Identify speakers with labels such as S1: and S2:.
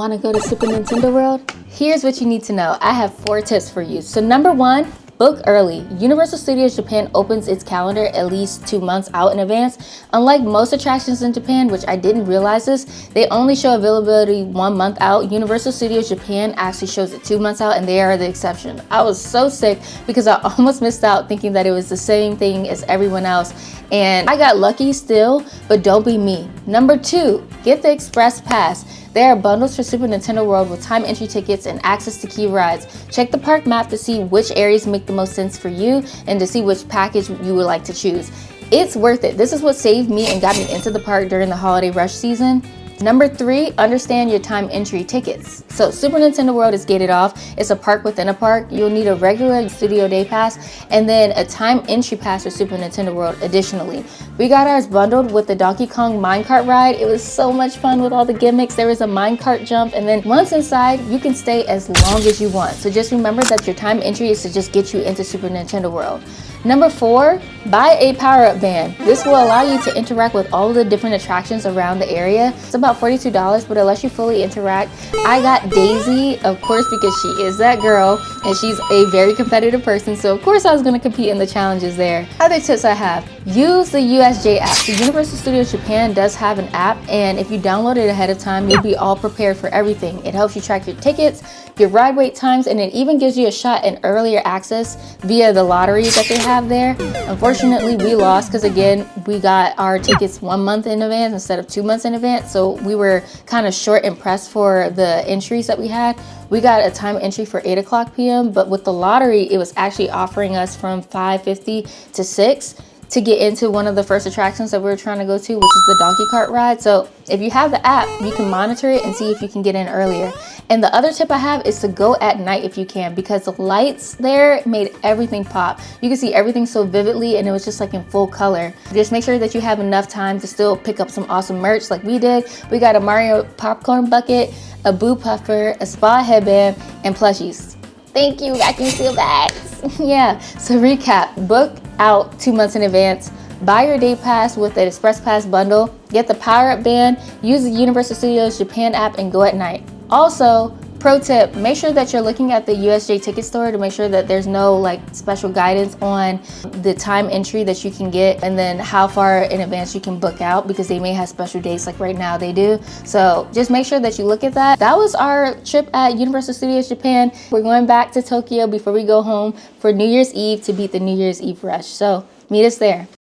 S1: Want to go to Super Nintendo World? Here's what you need to know. I have 4 tips for you. So number 1, book early. Universal Studios Japan opens its calendar at least 2 months out in advance. Unlike most attractions in Japan, which I didn't realize this, they only show availability 1 month out. Universal Studios Japan actually shows it 2 months out, and they are the exception. I was so sick because I almost missed out thinking that it was the same thing as everyone else. And I got lucky still, but don't be me. Number 2, get the Express Pass. There are bundles for Super Nintendo World with time entry tickets and access to key rides. Check the park map to see which areas make the most sense for you and to see which package you would like to choose. It's worth it. This is what saved me and got me into the park during the holiday rush season. Number 3, understand your time entry tickets. So Super Nintendo World is gated off. It's a park within a park. You'll need a regular studio day pass and then a time entry pass for Super Nintendo World additionally. We got ours bundled with the Donkey Kong minecart ride. It was so much fun with all the gimmicks. There was a minecart jump, and then once inside, you can stay as long as you want. So just remember that your time entry is to just get you into Super Nintendo World. Number 4, buy a power-up band. This will allow you to interact with all of the different attractions around the area. It's about $42, but it lets you fully interact. I got Daisy, of course, because she is that girl and she's a very competitive person. So of course I was gonna compete in the challenges there. Other tips I have, use the USJ app. So Universal Studios Japan does have an app, and if you download it ahead of time, you'll be all prepared for everything. It helps you track your tickets, your ride wait times, and it even gives you a shot at earlier access via the lottery that they have there. Unfortunately, we lost because again, we got our tickets 1 month in advance instead of 2 months in advance. So we were kind of short and pressed for the entries that we had. We got a time entry for 8 o'clock p.m. But with the lottery, it was actually offering us from 5:50 to 6 to get into one of the first attractions that we were trying to go to, which is the donkey cart ride. So if you have the app, you can monitor it and see if you can get in earlier. And the other tip I have is to go at night if you can, because the lights there made everything pop. You can see everything so vividly, and it was just like in full color. Just make sure that you have enough time to still pick up some awesome merch like we did. We got a Mario popcorn bucket, a Boo puffer, a spa headband, and plushies. Thank you, vacuum seal bags. Yeah, so recap, book out 2 months in advance, buy your day pass with the Express Pass bundle, get the power-up band, use the Universal Studios Japan app, and go at night. Also, pro tip, make sure that you're looking at the USJ ticket store to make sure that there's no like special guidance on the time entry that you can get and then how far in advance you can book out, because they may have special dates like right now they do. So just make sure that you look at that. That was our trip at Universal Studios Japan. We're going back to Tokyo before we go home for New Year's Eve to beat the New Year's Eve rush. So meet us there.